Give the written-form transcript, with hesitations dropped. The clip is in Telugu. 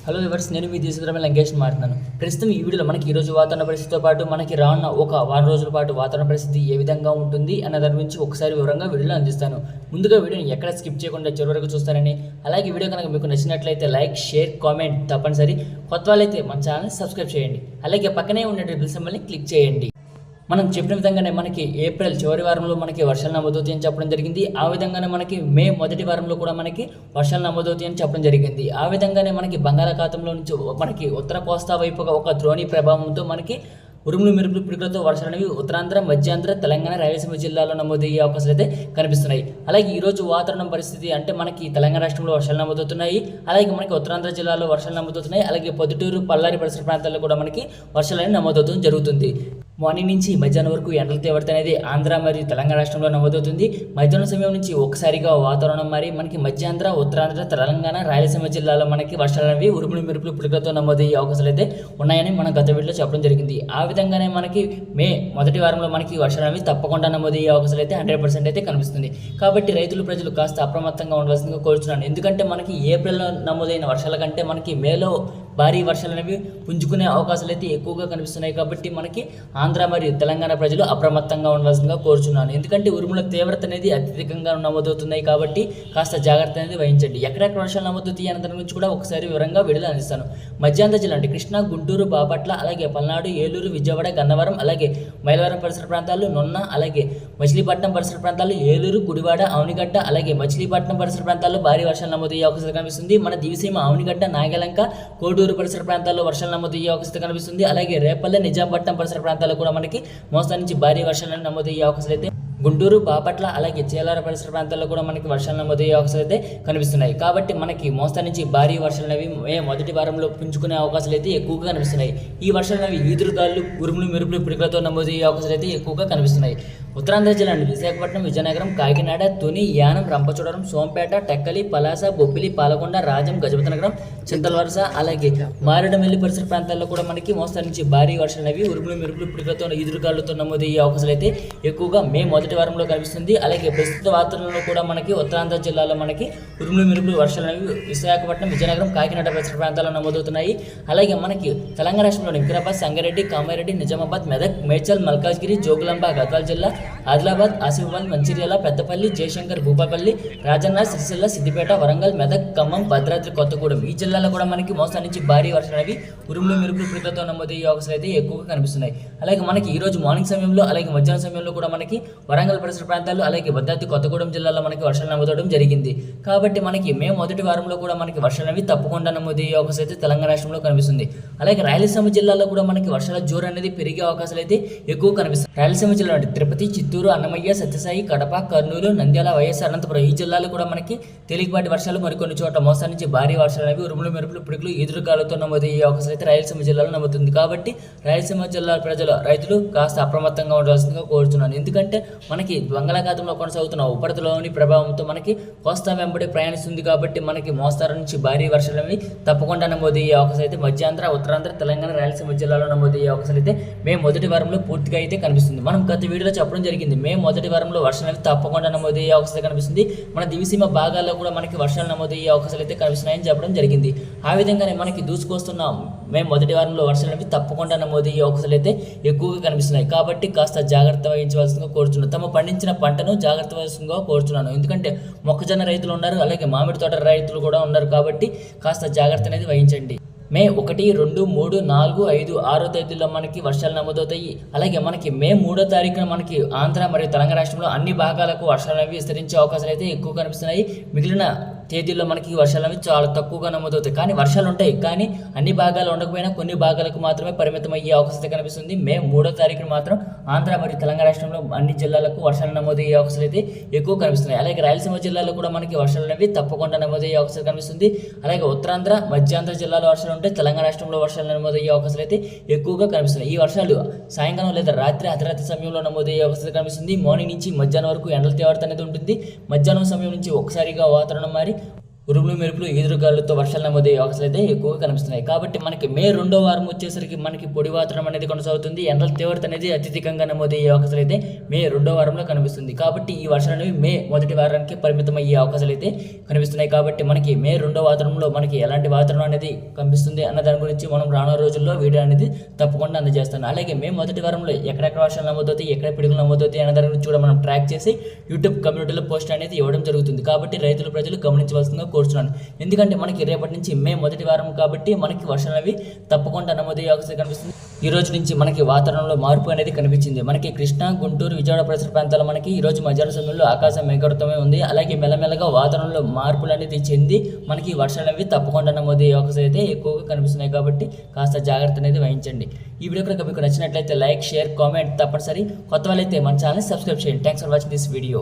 హలో వివర్స్, నేను మీ తీసుకురామే లంకేష్ మాట్లాడుతున్నాను. ప్రస్తుతం ఈ వీడియోలో మనకి ఈరోజు వాతావరణ పరిస్థితితో పాటు మనకి రానున్న ఒక వారం రోజుల పాటు వాతావరణ పరిస్థితి ఏ విధంగా ఉంటుంది అన్న దాని గురించి ఒకసారి వివరంగా వీడియోలో అందిస్తాను. ముందుగా వీడియోని ఎక్కడ స్కిప్ చేయకుండా చివరి వరకు చూస్తారని, అలాగే వీడియో కనుక మీకు నచ్చినట్లయితే లైక్, షేర్, కామెంట్ తప్పనిసరి. కొత్త వాళ్ళైతే మన ఛానల్ని సబ్స్క్రైబ్ చేయండి. అలాగే పక్కనే ఉండే బెల్ సింబల్ని క్లిక్ చేయండి. మనం చెప్పిన విధంగానే మనకి ఏప్రిల్ చివరి వారంలో మనకి వర్షాలు నమోదవుతాయని చెప్పడం జరిగింది. ఆ విధంగానే మనకి మే మొదటి వారంలో కూడా మనకి వర్షాలు నమోదవుతాయని చెప్పడం జరిగింది. ఆ విధంగానే మనకి బంగాళాఖాతంలో నుంచి మనకి ఉత్తర కోస్తా వైపుగా ఒక ద్రోణి ప్రభావంతో మనకి ఉరుములు మెరుపులు పిడుగులతో వర్షాలు అనేవి ఉత్తరాంధ్ర, మధ్యాంధ్ర, తెలంగాణ, రాయలసీమ జిల్లాలో నమోదయ్యే అవకాశాలు అయితే కనిపిస్తున్నాయి. అలాగే ఈరోజు వాతావరణం పరిస్థితి అంటే మనకి తెలంగాణ రాష్ట్రంలో వర్షాలు నమోదవుతున్నాయి. అలాగే మనకి ఉత్తరాంధ్ర జిల్లాలో వర్షాలు నమోదవుతున్నాయి. అలాగే పొద్దుటూరు, పల్లారి పరిసర ప్రాంతాల్లో కూడా మనకి వర్షాలు అనేవి నమోదవుతూ జరుగుతుంది. మార్నింగ్ నుంచి మధ్యాహ్నం వరకు ఎండల తీవ్రత అనేది ఆంధ్ర మరియు తెలంగాణ రాష్ట్రంలో నమోదవుతుంది. మధ్యాహ్నం సమయం నుంచి ఒకసారిగా వాతావరణం మారి మనకి మధ్యాంధ్ర, ఉత్తరాంధ్ర, తెలంగాణ, రాయలసీమ జిల్లాలో మనకి వర్షాలు అనేవి ఉరుములు మెరుపులు పిడుగులతో నమోదయ్యే అవకాశాలు అయితే ఉన్నాయని మనం గత వీడియోలో చెప్పడం జరిగింది. ఆ విధంగానే మనకి మే మొదటి వారంలో మనకి వర్షాలు అనేవి తప్పకుండా నమోదయ్యే అవకాశాలు అయితే 100% అయితే కనిపిస్తుంది. కాబట్టి రైతులు, ప్రజలు కాస్త అప్రమత్తంగా ఉండవలసిందిగా కోరుతున్నాను. ఎందుకంటే మనకి ఏప్రిల్లో నమోదైన వర్షాల కంటే మనకి మేలో భారీ వర్షాలు అనేవి పుంజుకునే అవకాశాలు అయితే ఎక్కువగా కనిపిస్తున్నాయి. కాబట్టి మనకి ఆంధ్ర మరియు తెలంగాణ ప్రజలు అప్రమత్తంగా ఉండవలసిందిగా కోరుచున్నాను. ఎందుకంటే ఉరుముల తీవ్రత అనేది అత్యధికంగా నమోదవుతున్నాయి. కాబట్టి కాస్త జాగ్రత్త అనేది వహించండి. ఎక్కడెక్కడ వర్షాలు నమోదవుతాయి అన్న దాని గురించి కూడా ఒకసారి వివరంగా వీడియోలో అందిస్తాను. మధ్యాంధ్ర జిల్లా అంటే కృష్ణా, గుంటూరు, బాపట్ల, అలాగే పల్నాడు, ఏలూరు, విజయవాడ, గన్నవరం, అలాగే మైలవరం పరిసర ప్రాంతాలు, నొన్న, అలాగే మచిలీపట్నం పరిసర ప్రాంతాలు, ఏలూరు, గుడివాడ, అవనిగడ్డ, అలాగే మచిలీపట్నం పరిసర ప్రాంతాల్లో భారీ వర్షాలు నమోదయ్యే అవకాశాలు కనిపిస్తుంది. మన దివిసీమ, అవనిగడ్డ, నాగలంక, కోడూరు పరిసర ప్రాంతాల్లో వర్షాలు నమోదయ్యే అవకాశం కనిపిస్తుంది. అలాగే రేపల్లె, నిజాంపట్నం పరిసర ప్రాంతాల్లో కూడా మనకి మోస్తరు నుంచి భారీ వర్షాలు నమోదయ్యే అవకాశాలు అయితే గుంటూరు, బాపట్ల, అలాగే చేలార పరిసర ప్రాంతాల్లో కూడా మనకి వర్షాలు నమోదయ్యే అవకాశాలు అయితే కనిపిస్తున్నాయి. కాబట్టి మనకి మోస్తరు నుంచి భారీ వర్షాలు అనేవి మే మొదటి వారంలో పుంజుకునే అవకాశాలు అయితే ఎక్కువగా కనిపిస్తున్నాయి. ఈ వర్షాలు అనేవి ఈదురుగాలు, ఉరుములు మెరుపులు పిడుగులతో నమోదయ్యే అవకాశాలు అయితే ఎక్కువగా కనిపిస్తున్నాయి. ఉత్తరాంధ్ర జిల్లా విశాఖపట్నం, విజయనగరం, కాకినాడ, తుని, యానం, రంపచోడవరం, సోంపేట, టెక్కలి, పలాస, బొబ్బిలి, పాలకొండ, రాజం, గజపతినగరం, చింతలవలస, అలాగే మారేడుమిల్లి పరిసర ప్రాంతాల్లో కూడా మనకి మోస్తరు నుంచి భారీ వర్షాలు అనేవి ఉరుములు మెరుపులు పిడుగులతో ఈదురుగాలుతో నమోదయ్యే అవకాశాలు అయితే ఎక్కువగా మే మొదటి వారంలో కనిపిస్తుంది. అలాగే ప్రస్తుత వాతావరణంలో కూడా మనకి ఉత్తరాంధ్ర జిల్లాలో మనకి ఉరుములు మెరుపులు వర్షాలు అనేవి విశాఖపట్నం, విజయనగరం, కాకినాడ పరిసర ప్రాంతాల్లో నమోదవుతున్నాయి. అలాగే మనకి తెలంగాణ రాష్ట్రంలోని వికారాబాద్, సంగారెడ్డి, కామారెడ్డి, నిజామాబాద్, మెదక్, మేడ్చల్, మల్కాజ్గిరి, జోగులాంబ, గద్వాల జిల్లా, ఆదిలాబాద్, ఆసిఫాబాద్, మంచిర్యాల, పెద్దపల్లి, జయశంకర్, భూపాలపల్లి, రాజన్న, సిరిసిల్ల, సిద్దిపేట, వరంగల్, మెదక్, ఖమ్మం, భద్రాద్రి కొత్తగూడెం ఈ జిల్లాలో కూడా మనకి మోస్తరు నుంచి భారీ వర్షాలు అనేవి ఉరుములు మెరుపులు పిడుగులతో నమోదయ్యే అవకాశాలు అయితే ఎక్కువగా కనిపిస్తున్నాయి. అలాగే మనకి ఈ రోజు మార్నింగ్ సమయంలో, అలాగే మధ్యాహ్నం సమయంలో కూడా మనకి వరంగల్ పరిసర ప్రాంతాలు, అలాగే భద్రాద్రి కొత్తగూడెం జిల్లాలో మనకి వర్షాలు నమోదవడం జరిగింది. కాబట్టి మనకి మే మొదటి వారంలో కూడా మనకి వర్షాలు అనేవి తప్పకుండా నమోదయ్యే అవకాశం అయితే తెలంగాణ రాష్ట్రంలో కనిపిస్తుంది. అలాగే రాయలసీమ జిల్లాలో కూడా మనకి వర్షాల జోరు అనేది పెరిగే అవకాశాలు అయితే ఎక్కువ కనిపిస్తుంది. రాయలసీమ జిల్లా అంటే తిరుపతి, చిత్తూరు, అన్నమయ్య, సత్యసాయి, కడప, కర్నూలు, నంద్యాల, వైఎస్ఆర్, అనంతపురం ఈ జిల్లాలో కూడా మనకి తేలికపాటి వర్షాలు, మరికొన్ని చోట్ల మోస్తరు నుంచి భారీ వర్షాలు అనేవి ఉరుములు మెరుపులు పిడుగులు ఎదురుగాలతో నమోదయ్యే అవకాశం అయితే రాయలసీమ జిల్లాలో నమోదుతుంది. కాబట్టి రాయలసీమ జిల్లా ప్రజలు, రైతులు కాస్త అప్రమత్తంగా ఉండవలసిందిగా కోరుతున్నాను. ఎందుకంటే మనకి బంగాళాఖాతంలో కొనసాగుతున్న ఉపరితలంలోని ప్రభావంతో మనకి కోస్తా వెంబడి ప్రయాణిస్తుంది. కాబట్టి మనకి మోస్తరు నుంచి భారీ వర్షాలు అనేవి తప్పకుండా నమోదయ్యే అవకాశం అయితే మధ్యాంధ్ర, ఉత్తరాంధ్ర, తెలంగాణ, రాయలసీమ జిల్లాలో నమోదయ్యే అవకాశాలు అయితే మే మొదటి వారంలో పూర్తిగా అయితే కనిపిస్తుంది. మనం గత వీడియోలో చెప్పడం జరిగింది, మే మొదటి వారంలో వర్షాలు అనేవి తప్పకుండా నమోదయ్యే అవకాశం కనిపిస్తుంది. మన దివిసీమ భాగాల్లో కూడా మనకి వర్షాలు నమోదయ్యే అవకాశాలు అయితే కనిపిస్తున్నాయని చెప్పడం జరిగింది. ఆ విధంగానే మనకి దూసుకొస్తున్న మే మొదటి వారంలో వర్షాలు అనేవి తప్పకుండా నమోదయ్యే అవకాశాలు అయితే ఎక్కువగా కనిపిస్తున్నాయి. కాబట్టి కాస్త జాగ్రత్త వహించవలసిందిగా కోరుతున్నాను. తమ పండించిన పంటను జాగ్రత్త వహించగా కోరుతున్నాను. ఎందుకంటే మొక్కజొన్న రైతులు ఉన్నారు, అలాగే మామిడి తోట రైతులు కూడా ఉన్నారు. కాబట్టి కాస్త జాగ్రత్త అనేది వహించండి. మే 1, 2, 3, 4, 5, 6 తేదీల్లో మనకి వర్షాలు నమోదవుతాయి. అలాగే మనకి మే 3వ తారీఖున మనకి ఆంధ్ర మరియు తెలంగాణ రాష్ట్రంలో అన్ని భాగాలకు వర్షాలు అనేవి విస్తరించే అవకాశాలు అయితే ఎక్కువ కనిపిస్తున్నాయి. మిగిలిన తేదీల్లో మనకి వర్షాలు అనేవి చాలా తక్కువగా నమోదవుతాయి. కానీ వర్షాలు ఉంటాయి, కానీ అన్ని భాగాలు ఉండకపోయినా కొన్ని భాగాలకు మాత్రమే పరిమితం అయ్యే అవకాశం కనిపిస్తుంది. మే 3వ తారీఖున మాత్రం ఆంధ్ర మరియు తెలంగాణ రాష్ట్రంలో అన్ని జిల్లాలకు వర్షాలు నమోదయ్యే అవకాశాలు అయితే ఎక్కువ కనిపిస్తున్నాయి. అలాగే రాయలసీమ జిల్లాలో కూడా మనకి వర్షాలు అనేవి తప్పకుండా నమోదయ్యే అవకాశం కనిపిస్తుంది. అలాగే ఉత్తరాంధ్ర, మధ్యాంధ్ర జిల్లాలో వర్షాలు ఉంటే తెలంగాణ రాష్ట్రంలో వర్షాలు నమోదయ్యే అవకాశాలు అయితే ఎక్కువగా కనిపిస్తున్నాయి. ఈ వర్షాలు సాయంకాలం లేదా రాత్రి, అర్ధరాత్రి సమయంలో నమోదయ్యే అవకాశం కనిపిస్తుంది. మార్నింగ్ నుంచి మధ్యాహ్నం వరకు ఎండల తీవ్రత అనేది ఉంటుంది. మధ్యాహ్నం సమయం నుంచి ఒకసారిగా వాతావరణం మారి ఉరుములు మెరుపులు ఈదురుగాలులతో వర్షాలు నమోదయ్యే అవకాశాలు అయితే ఎక్కువగా కనిపిస్తున్నాయి. కాబట్టి మనకి మే 2వ వారం వచ్చేసరికి మనకి పొడి వాతావరణం అనేది కొనసాగుతుంది. ఎండల తీవ్రత అనేది అత్యధికంగా నమోదయ్యే అవకాశాలు అయితే మే 2వ వారంలో కనిపిస్తుంది. కాబట్టి ఈ వర్షాలు అనేవి మే 1వ వారానికి పరిమితం అయ్యే అవకాశాలు అయితే కనిపిస్తున్నాయి. కాబట్టి మనకి మే 2వ వాతావరణంలో మనకి ఎలాంటి వాతావరణం అనేది కనిపిస్తుంది అన్న దాని గురించి మనం రానున్న రోజుల్లో వీడియో అనేది తప్పకుండా అందజేస్తాను. అలాగే మే 1వ వారంలో ఎక్కడెక్కడ వర్షాలు నమోదవుతాయి, ఎక్కడ పిడుగులు నమోదవుతాయి అన్న దాని గురించి కూడా మనం ట్రాక్ చేసి యూట్యూబ్ కమ్యూనిటీలో పోస్ట్ అనేది ఇవ్వడం జరుగుతుంది. కాబట్టి రైతులు ప్రజలు గమనించవలసిందిగా కోరుతున్నాను. ఎందుకంటే మనకి రేపటి నుంచి మే 1వ వారం కాబట్టి మనకి వర్షాలు అవి తప్పకుండా నమోదయ్యే అవకాశం కనిపిస్తుంది. ఈ రోజు నుంచి మనకి వాతావరణంలో మార్పు అనేది కనిపించింది. మనకి కృష్ణా, గుంటూరు, విజయవాడ పరిసర ప్రాంతాల్లో మనకి ఈ రోజు మధ్యాహ్న సమయంలో ఆకాశం మేఘావృతమై ఉంది. అలాగే మెల్లమెల్లగా వాతావరణంలో మార్పులు అనేది చెంది మనకి వర్షాలు అవి తప్పకుండా నమోదయ్యే అవకాశం అయితే ఎక్కువగా కనిపిస్తున్నాయి. కాబట్టి కాస్త జాగ్రత్త అనేది వహించండి. ఈ వీడియో కనుక మీకు నచ్చినట్లయితే లైక్, షేర్, కామెంట్ తప్పనిసరి. కొత్త వాళ్ళైతే మన ఛానల్ సబ్స్క్రైబ్ చేయండి. Thanks for watching this video.